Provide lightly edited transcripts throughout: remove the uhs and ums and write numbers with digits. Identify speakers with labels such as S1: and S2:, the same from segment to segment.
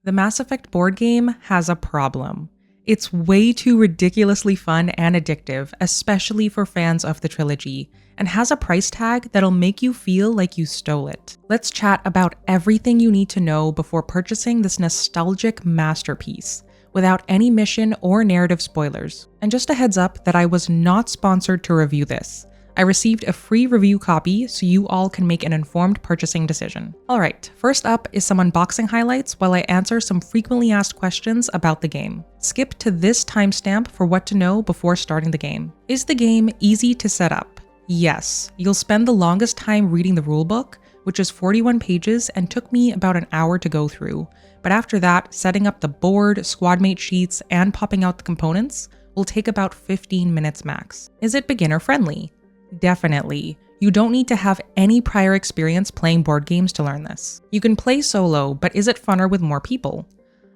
S1: The Mass Effect board game has a problem. It's way too ridiculously fun and addictive, especially for fans of the trilogy, and has a price tag that'll make you feel like you stole it. Let's chat about everything you need to know before purchasing this nostalgic masterpiece, without any mission or narrative spoilers. And just a heads up that I was not sponsored to review this. I received a free review copy so you all can make an informed purchasing decision. Alright, first up is some unboxing highlights while I answer some frequently asked questions about the game. Skip to this timestamp for what to know before starting the game. Is the game easy to set up? Yes, you'll spend the longest time reading the rulebook, which is 41 pages and took me about an hour to go through. But after that, setting up the board, squadmate sheets, and popping out the components will take about 15 minutes max. Is it beginner friendly? Definitely. You don't need to have any prior experience playing board games to learn this. You can play solo, but is it funner with more people?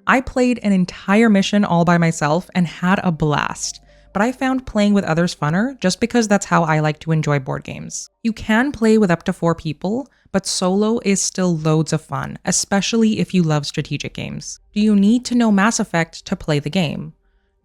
S1: I played an entire mission all by myself and had a blast, but I found playing with others funner just because that's how I like to enjoy board games. You can play with up to 4 people, but solo is still loads of fun, especially if you love strategic games. Do you need to know Mass Effect to play the game?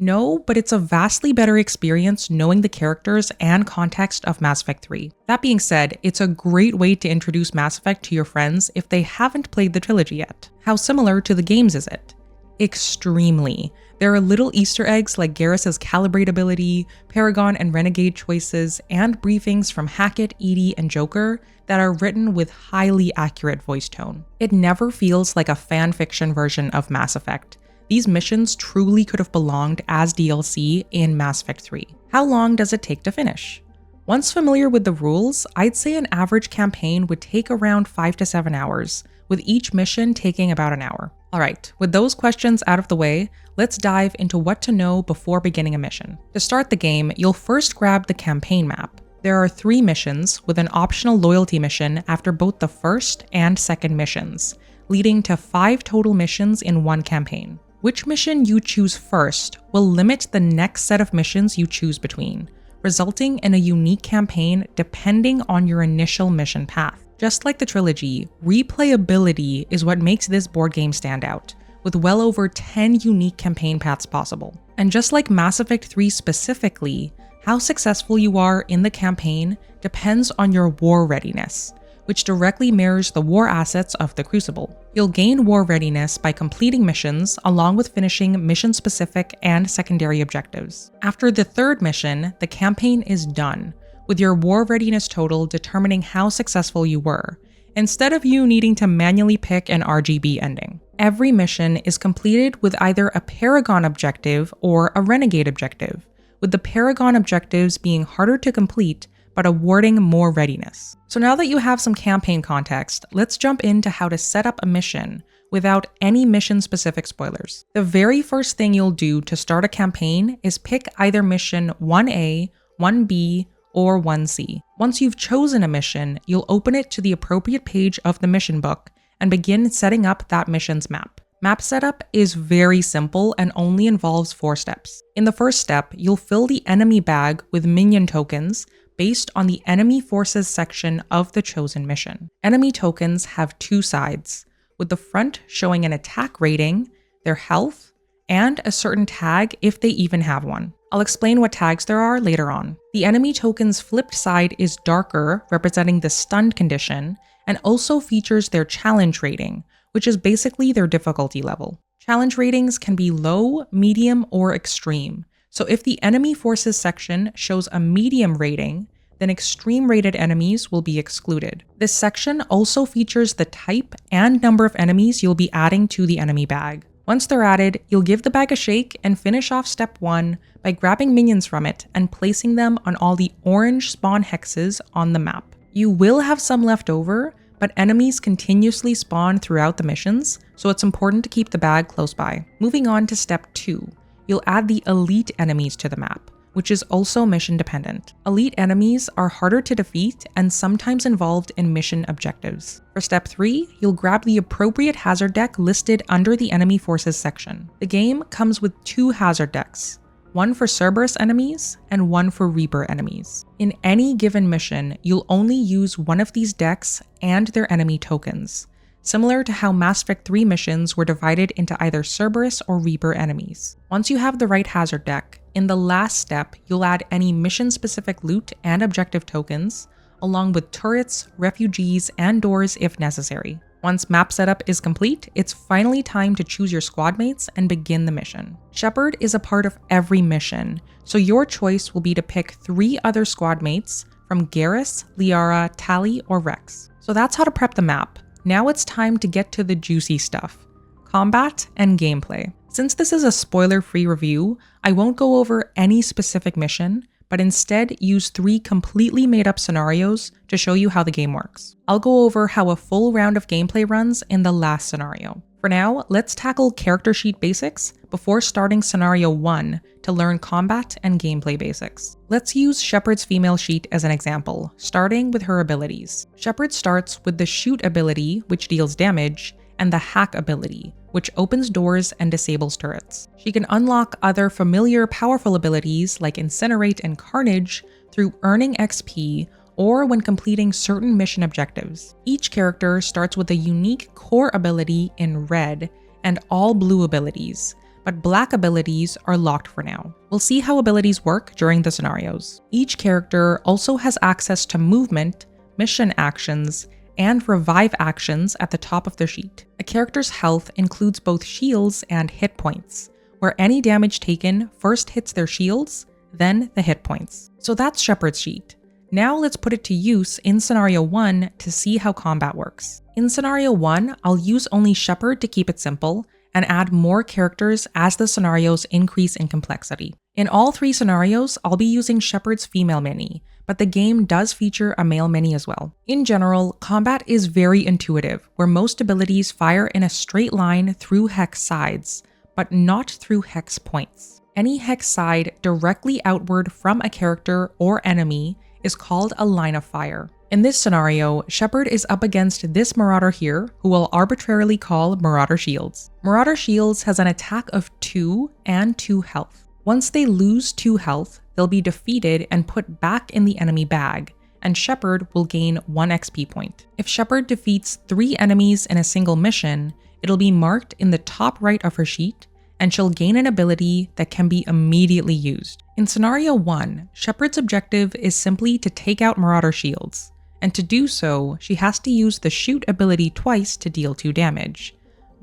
S1: No, but it's a vastly better experience knowing the characters and context of Mass Effect 3. That being said, it's a great way to introduce Mass Effect to your friends if they haven't played the trilogy yet. How similar to the games is it? Extremely. There are little Easter eggs like Garrus's calibrate ability, Paragon and Renegade choices, and briefings from Hackett, EDI, and Joker that are written with highly accurate voice tone. It never feels like a fan fiction version of Mass Effect. These missions truly could have belonged as DLC in Mass Effect 3. How long does it take to finish? Once familiar with the rules, I'd say an average campaign would take around 5 to 7 hours, with each mission taking about an hour. Alright, with those questions out of the way, let's dive into what to know before beginning a mission. To start the game, you'll first grab the campaign map. There are 3 missions, with an optional loyalty mission after both the first and second missions, leading to 5 total missions in one campaign. Which mission you choose first will limit the next set of missions you choose between, resulting in a unique campaign depending on your initial mission path. Just like the trilogy, replayability is what makes this board game stand out, with well over 10 unique campaign paths possible. And just like Mass Effect 3 specifically, how successful you are in the campaign depends on your war readiness, which directly mirrors the war assets of the Crucible. You'll gain war readiness by completing missions along with finishing mission-specific and secondary objectives. After the 3rd mission, the campaign is done, with your war readiness total determining how successful you were, instead of you needing to manually pick an RGB ending. Every mission is completed with either a Paragon objective or a Renegade objective, with the Paragon objectives being harder to complete but awarding more readiness. So now that you have some campaign context, let's jump into how to set up a mission without any mission-specific spoilers. The very first thing you'll do to start a campaign is pick either mission 1A, 1B, or 1C. Once you've chosen a mission, you'll open it to the appropriate page of the mission book and begin setting up that mission's map. Map setup is very simple and only involves 4 steps. In the first step, you'll fill the enemy bag with minion tokens based on the enemy forces section of the chosen mission. Enemy tokens have 2 sides, with the front showing an attack rating, their health, and a certain tag if they even have one. I'll explain what tags there are later on. The enemy token's flipped side is darker, representing the stunned condition, and also features their challenge rating, which is basically their difficulty level. Challenge ratings can be low, medium, or extreme. So if the enemy forces section shows a medium rating, then extreme rated enemies will be excluded. This section also features the type and number of enemies you'll be adding to the enemy bag. Once they're added, you'll give the bag a shake and finish off step 1 by grabbing minions from it and placing them on all the orange spawn hexes on the map. You will have some left over, but enemies continuously spawn throughout the missions, so it's important to keep the bag close by. Moving on to step 2. You'll add the elite enemies to the map, which is also mission dependent. Elite enemies are harder to defeat and sometimes involved in mission objectives. For step 3, you'll grab the appropriate hazard deck listed under the enemy forces section. The game comes with 2 hazard decks, one for Cerberus enemies and one for Reaper enemies. In any given mission, you'll only use one of these decks and their enemy tokens, similar to how Mass Effect 3 missions were divided into either Cerberus or Reaper enemies. Once you have the right hazard deck, in the last step, you'll add any mission-specific loot and objective tokens, along with turrets, refugees, and doors if necessary. Once map setup is complete, it's finally time to choose your squad mates and begin the mission. Shepard is a part of every mission, so your choice will be to pick 3 other squad mates from Garrus, Liara, Tali, or Rex. So that's how to prep the map. Now it's time to get to the juicy stuff: combat and gameplay. Since this is a spoiler-free review, I won't go over any specific mission, but instead use 3 completely made-up scenarios to show you how the game works. I'll go over how a full round of gameplay runs in the last scenario. For now, let's tackle character sheet basics before starting scenario 1 to learn combat and gameplay basics. Let's use Shepard's female sheet as an example, starting with her abilities. Shepard starts with the shoot ability, which deals damage, and the hack ability, which opens doors and disables turrets. She can unlock other familiar powerful abilities like Incinerate and Carnage through earning XP or when completing certain mission objectives. Each character starts with a unique core ability in red and all blue abilities, but black abilities are locked for now. We'll see how abilities work during the scenarios. Each character also has access to movement, mission actions, and revive actions at the top of their sheet. A character's health includes both shields and hit points, where any damage taken first hits their shields, then the hit points. So that's Shepard's sheet. Now let's put it to use in scenario 1 to see how combat works. In scenario 1, I'll use only Shepard to keep it simple, and add more characters as the scenarios increase in complexity. In all 3 scenarios, I'll be using Shepard's female mini, but the game does feature a male mini as well. In general, combat is very intuitive, where most abilities fire in a straight line through hex sides, but not through hex points. Any hex side directly outward from a character or enemy is called a line of fire. In this scenario, Shepard is up against this Marauder here, who we'll arbitrarily call Marauder Shields. Marauder Shields has an attack of 2 and 2 health. Once they lose 2 health, they'll be defeated and put back in the enemy bag, and Shepard will gain 1 XP point. If Shepard defeats 3 enemies in a single mission, it'll be marked in the top right of her sheet, and she'll gain an ability that can be immediately used. In scenario 1, Shepard's objective is simply to take out Marauder Shields, and to do so, she has to use the shoot ability twice to deal 2 damage.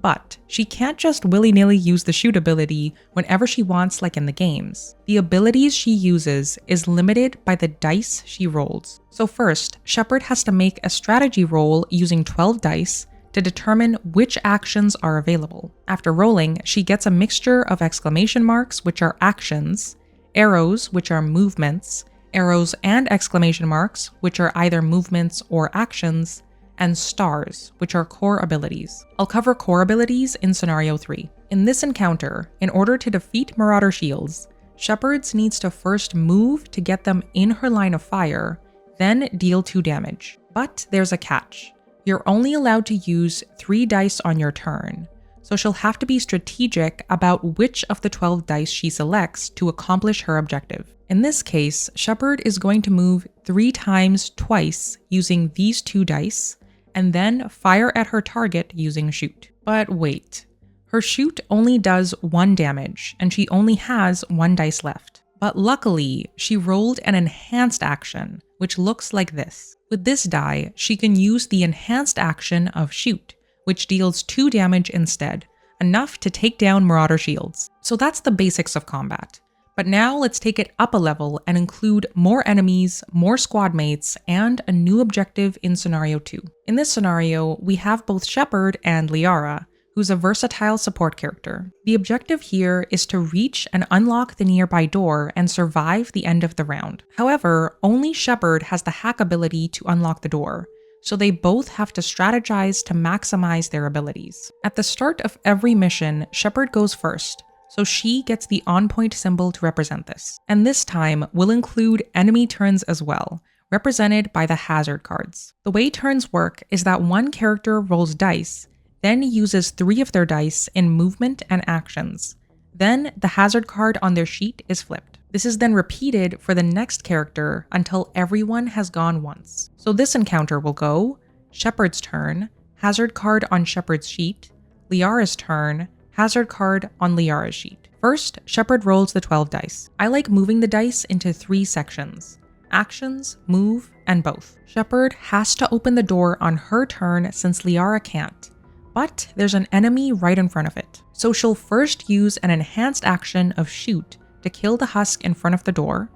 S1: But she can't just willy-nilly use the shoot ability whenever she wants like in the games. The abilities she uses is limited by the dice she rolls. So first, Shepard has to make a strategy roll using 12 dice to determine which actions are available. After rolling, she gets a mixture of exclamation marks, which are actions, arrows, which are movements, arrows and exclamation marks, which are either movements or actions, and stars, which are core abilities. I'll cover core abilities in scenario 3. In this encounter, in order to defeat Marauder Shields, Shepard needs to first move to get them in her line of fire, then deal 2 damage. But there's a catch. You're only allowed to use 3 dice on your turn, so she'll have to be strategic about which of the 12 dice she selects to accomplish her objective. In this case, Shepard is going to move 3 times twice using these 2 dice, and then fire at her target using shoot. But wait, her shoot only does 1 damage, and she only has 1 dice left. But luckily, she rolled an enhanced action, which looks like this. With this die, she can use the enhanced action of shoot, which deals 2 damage instead, enough to take down Marauder Shields. So that's the basics of combat. But now let's take it up a level and include more enemies, more squad mates, and a new objective in scenario 2. In this scenario, we have both Shepard and Liara, who's a versatile support character. The objective here is to reach and unlock the nearby door and survive the end of the round. However, only Shepard has the hack ability to unlock the door, so they both have to strategize to maximize their abilities. At the start of every mission, Shepard goes first, so she gets the on-point symbol to represent this. And this time, we'll include enemy turns as well, represented by the hazard cards. The way turns work is that one character rolls dice, then uses 3 of their dice in movement and actions. Then the hazard card on their sheet is flipped. This is then repeated for the next character until everyone has gone once. So this encounter will go Shepard's turn, hazard card on Shepard's sheet, Liara's turn, hazard card on Liara's sheet. First, Shepard rolls the 12 dice. I like moving the dice into 3 sections: actions, move, and both. Shepard has to open the door on her turn since Liara can't, but there's an enemy right in front of it. So she'll first use an enhanced action of shoot to kill the husk in front of the door,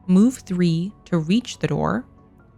S1: move 3 to reach the door,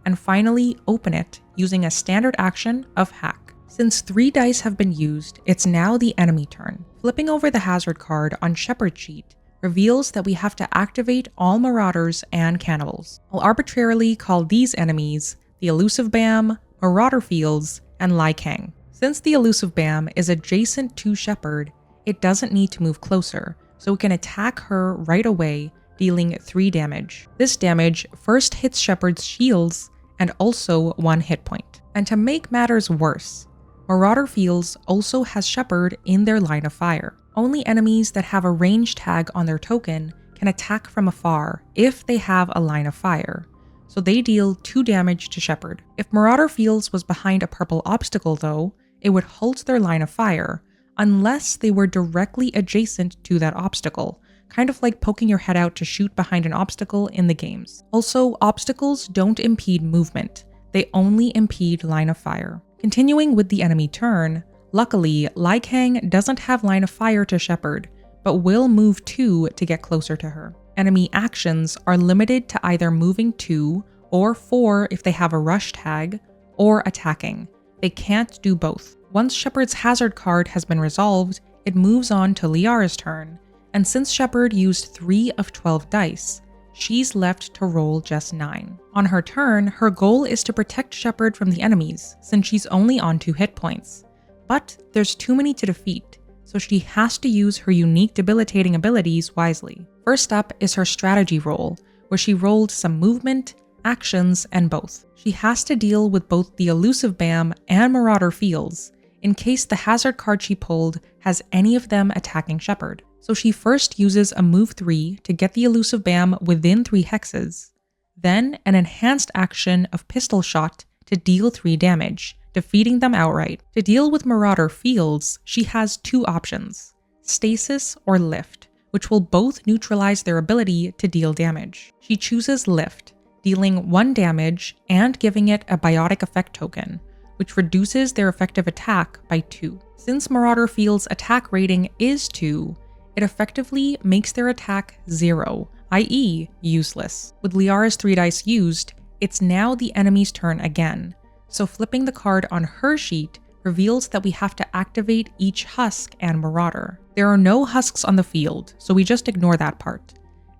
S1: and finally open it using a standard action of hack. Since 3 dice have been used, it's now the enemy turn. Flipping over the hazard card on Shepard's sheet reveals that we have to activate all Marauders and Cannibals. I'll arbitrarily call these enemies the Elusive Bam, Marauder Fields, and Lai Kang. Since the Elusive Bam is adjacent to Shepard, it doesn't need to move closer, so it can attack her right away, dealing 3 damage. This damage first hits Shepard's shields and also 1 hit point. And to make matters worse, Marauder Fields also has Shepard in their line of fire. Only enemies that have a range tag on their token can attack from afar if they have a line of fire, so they deal 2 damage to Shepard. If Marauder Fields was behind a purple obstacle though, it would halt their line of fire, unless they were directly adjacent to that obstacle, kind of like poking your head out to shoot behind an obstacle in the games. Also, obstacles don't impede movement, they only impede line of fire. Continuing with the enemy turn, luckily, Lai Kang doesn't have line of fire to Shepard, but will move 2 to get closer to her. Enemy actions are limited to either moving 2 or 4 if they have a rush tag, or attacking. They can't do both. Once Shepard's hazard card has been resolved, it moves on to Liara's turn, and since Shepard used 3 of 12 dice, she's left to roll just 9. On her turn, her goal is to protect Shepard from the enemies, since she's only on 2 hit points. But there's too many to defeat, so she has to use her unique debilitating abilities wisely. First up is her strategy roll, where she rolled some movement, actions, and both. She has to deal with both the Elusive Bam and Marauder Fields, in case the hazard card she pulled has any of them attacking Shepard. So she first uses a move 3 to get the Elusive Bam within 3 hexes, then an enhanced action of pistol shot to deal 3 damage, defeating them outright. To deal with Marauder Fields, she has 2 options, Stasis or Lift, which will both neutralize their ability to deal damage. She chooses Lift, dealing 1 damage and giving it a Biotic effect token, which reduces their effective attack by 2. Since Marauder Fields' attack rating is 2, it effectively makes their attack 0, i.e. useless. With Liara's 3 dice used, it's now the enemy's turn again, so flipping the card on her sheet reveals that we have to activate each husk and Marauder. There are no husks on the field, so we just ignore that part.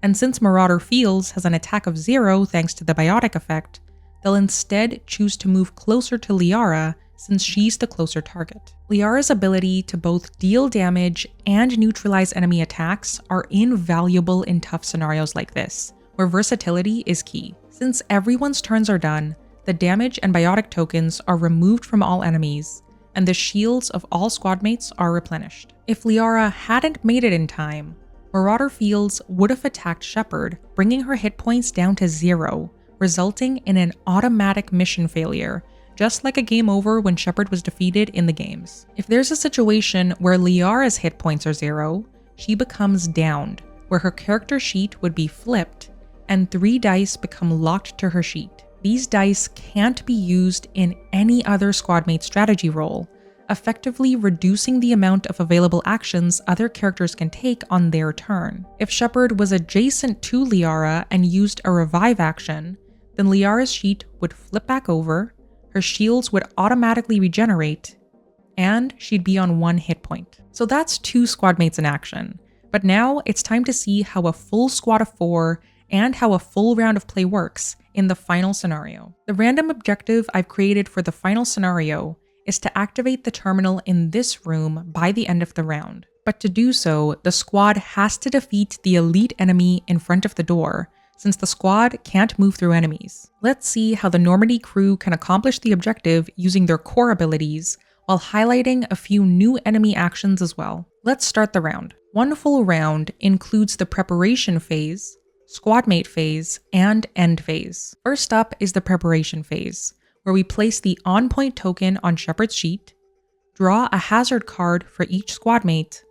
S1: And since Marauder Fields has an attack of 0 thanks to the Biotic effect, they'll instead choose to move closer to Liara since she's the closer target. Liara's ability to both deal damage and neutralize enemy attacks are invaluable in tough scenarios like this, where versatility is key. Since everyone's turns are done, the damage and Biotic tokens are removed from all enemies, and the shields of all squad mates are replenished. If Liara hadn't made it in time, Marauder Fields would have attacked Shepard, bringing her hit points down to 0, resulting in an automatic mission failure, just like a game over when Shepard was defeated in the games. If there's a situation where Liara's hit points are 0, she becomes downed, where her character sheet would be flipped, and 3 dice become locked to her sheet. These dice can't be used in any other squadmate strategy roll, effectively reducing the amount of available actions other characters can take on their turn. If Shepard was adjacent to Liara and used a revive action, then Liara's sheet would flip back over, her shields would automatically regenerate, and she'd be on 1 hit point. So that's 2 squadmates in action. But now it's time to see how a full squad of 4 and how a full round of play works in the final scenario. The random objective I've created for the final scenario is to activate the terminal in this room by the end of the round. But to do so, the squad has to defeat the elite enemy in front of the door, since the squad can't move through enemies. Let's see how the Normandy crew can accomplish the objective using their core abilities, while highlighting a few new enemy actions as well. Let's start the round. One full round includes the preparation phase, squadmate phase, and end phase. First up is the preparation phase, where we place the on-point token on Shepard's sheet, draw a hazard card for each squad mate,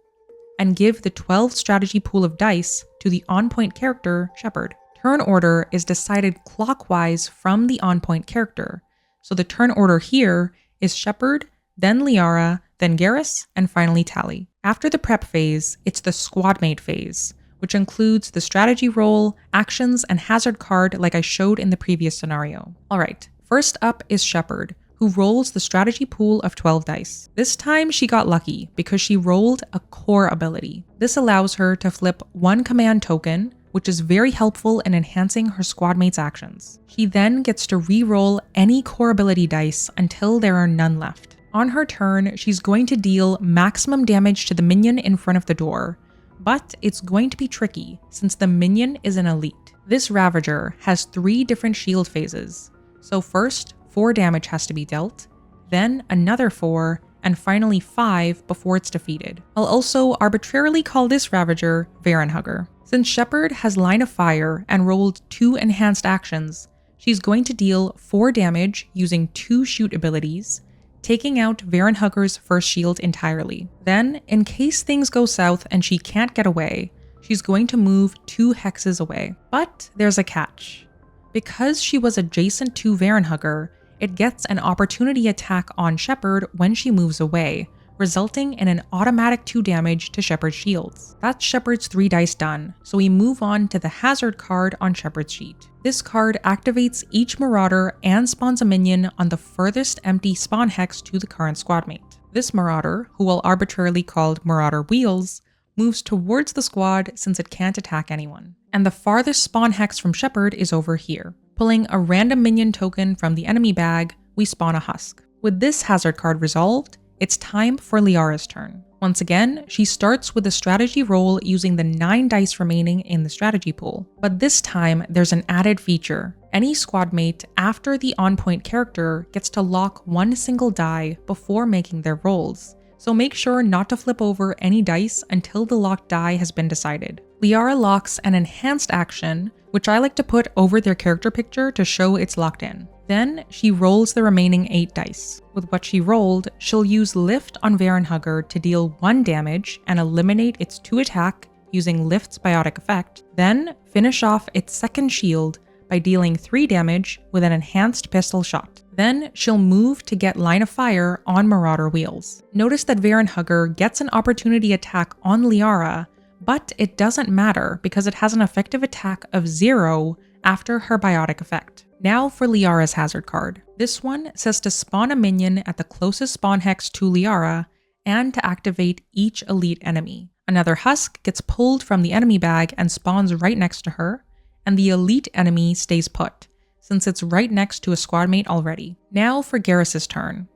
S1: and give the 12 strategy pool of dice to the on-point character, Shepard. Turn order is decided clockwise from the on-point character, so the turn order here is Shepard, then Liara, then Garrus, and finally Tali. After the prep phase, it's the squad mate phase, which includes the strategy roll, actions, and hazard card like I showed in the previous scenario. Alright, first up is Shepard, who rolls the strategy pool of 12 dice. This time she got lucky because she rolled a core ability. This allows her to flip one command token, which is very helpful in enhancing her squad mate's actions. She then gets to re-roll any core ability dice until there are none left. On her turn, she's going to deal maximum damage to the minion in front of the door, but it's going to be tricky since the minion is an elite. This Ravager has 3 different shield phases, so first 4 damage has to be dealt, then another 4, and finally 5 before it's defeated. I'll also arbitrarily call this Ravager Varen Hugger. Since Shepard has line of fire and rolled 2 enhanced actions, she's going to deal 4 damage using 2 shoot abilities, taking out Varen Hugger's first shield entirely. Then, in case things go south and she can't get away, she's going to move 2 hexes away. But there's a catch. Because she was adjacent to Varen Hugger, it gets an opportunity attack on Shepard when she moves away, resulting in an automatic 2 damage to Shepard's shields. That's Shepard's 3 dice done, so we move on to the hazard card on Shepard's sheet. This card activates each Marauder and spawns a minion on the furthest empty spawn hex to the current squad mate. This Marauder, who I'll arbitrarily call Marauder Wheels, moves towards the squad since it can't attack anyone. And the farthest spawn hex from Shepard is over here. Pulling a random minion token from the enemy bag, we spawn a husk. With this hazard card resolved, it's time for Liara's turn. Once again, she starts with a strategy roll using the 9 dice remaining in the strategy pool. But this time, there's an added feature. Any squad mate after the on-point character gets to lock 1 single die before making their rolls, so make sure not to flip over any dice until the locked die has been decided. Liara locks an enhanced action, which I like to put over their character picture to show it's locked in. Then she rolls the remaining 8 dice. With what she rolled, she'll use Lift on Varen Hugger to deal 1 damage and eliminate its 2 attack using Lift's Biotic effect, then finish off its second shield by dealing 3 damage with an enhanced pistol shot. Then she'll move to get line of fire on Marauder Wheels. Notice that Varen Hugger gets an opportunity attack on Liara, but it doesn't matter because it has an effective attack of 0 after her Biotic effect. Now for Liara's hazard card. This one says to spawn a minion at the closest spawn hex to Liara and to activate each elite enemy. Another husk gets pulled from the enemy bag and spawns right next to her, and the elite enemy stays put, since it's right next to a squad mate already. Now for Garrus's turn.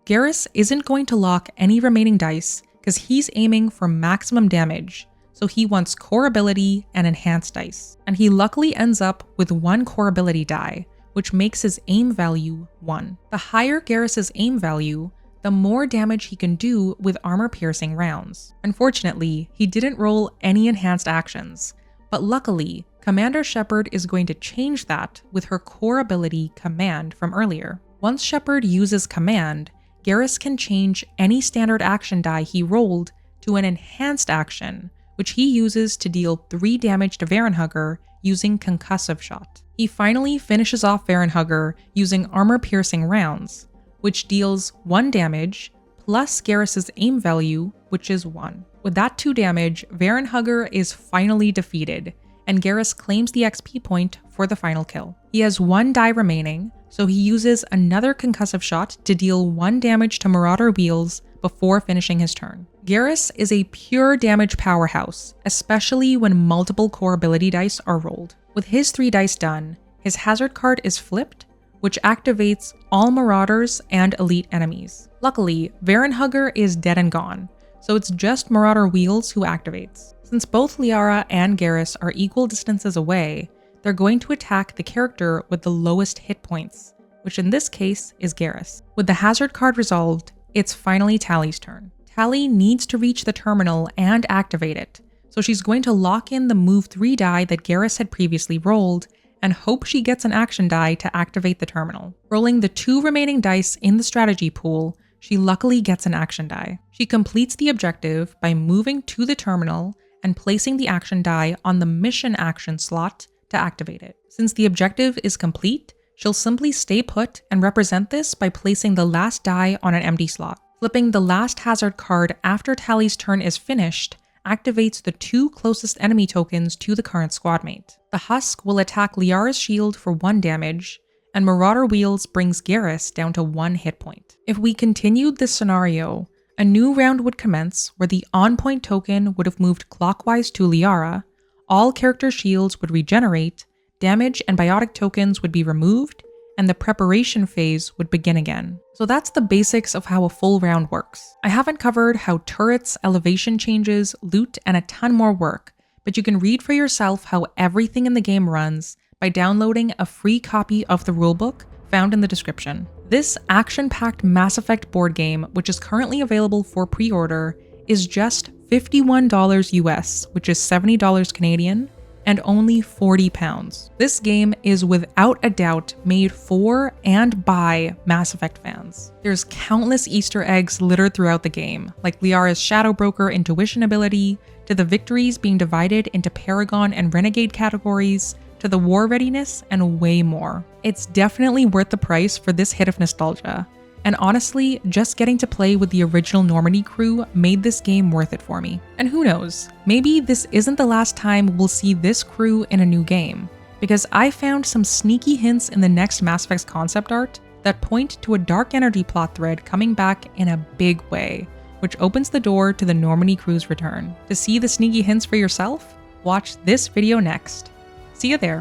S1: Garrus isn't going to lock any remaining dice because he's aiming for maximum damage, so he wants core ability and enhanced dice. And he luckily ends up with 1 core ability die, which makes his aim value 1. The higher Garrus's aim value, the more damage he can do with armor-piercing rounds. Unfortunately, he didn't roll any enhanced actions, but luckily, Commander Shepard is going to change that with her core ability Command from earlier. Once Shepard uses Command, Garrus can change any standard action die he rolled to an enhanced action, which he uses to deal 3 damage to Varen Hugger using Concussive Shot. He finally finishes off Varen Hugger using armor-piercing rounds, which deals 1 damage, plus Garrus's aim value, which is 1. With that 2 damage, Varen Hugger is finally defeated, and Garrus claims the XP point for the final kill. He has 1 die remaining, so he uses another Concussive Shot to deal 1 damage to Marauder Wheels before finishing his turn. Garrus is a pure damage powerhouse, especially when multiple core ability dice are rolled. With his 3 dice done, his hazard card is flipped, which activates all Marauders and elite enemies. Luckily, Varen Hugger is dead and gone, so it's just Marauder Wheels who activates. Since both Liara and Garrus are equal distances away, they're going to attack the character with the lowest hit points, which in this case is Garrus. With the hazard card resolved, it's finally Tali's turn. Tali needs to reach the terminal and activate it, so she's going to lock in the move 3 die that Garrus had previously rolled and hope she gets an action die to activate the terminal. Rolling the 2 remaining dice in the strategy pool, she luckily gets an action die. She completes the objective by moving to the terminal and placing the action die on the mission action slot to activate it. Since the objective is complete, she'll simply stay put and represent this by placing the last die on an empty slot. Flipping the last hazard card after Tally's turn is finished activates the 2 closest enemy tokens to the current squadmate. The Husk will attack Liara's shield for 1 damage, and Marauder Wheels brings Garrus down to 1 hit point. If we continued this scenario, a new round would commence where the on-point token would have moved clockwise to Liara, all character shields would regenerate, damage and biotic tokens would be removed, and the preparation phase would begin again. So that's the basics of how a full round works. I haven't covered how turrets, elevation changes, loot, and a ton more work, but you can read for yourself how everything in the game runs by downloading a free copy of the rulebook found in the description. This action-packed Mass Effect board game, which is currently available for pre-order, is just $51 US, which is $70 Canadian, and only £40. This game is without a doubt made for and by Mass Effect fans. There's countless Easter eggs littered throughout the game, like Liara's Shadow Broker intuition ability, to the victories being divided into Paragon and Renegade categories, to the war readiness, and way more. It's definitely worth the price for this hit of nostalgia. And honestly, just getting to play with the original Normandy crew made this game worth it for me. And who knows, maybe this isn't the last time we'll see this crew in a new game, because I found some sneaky hints in the next Mass Effect's concept art that point to a dark energy plot thread coming back in a big way, which opens the door to the Normandy crew's return. To see the sneaky hints for yourself, watch this video next. See you there.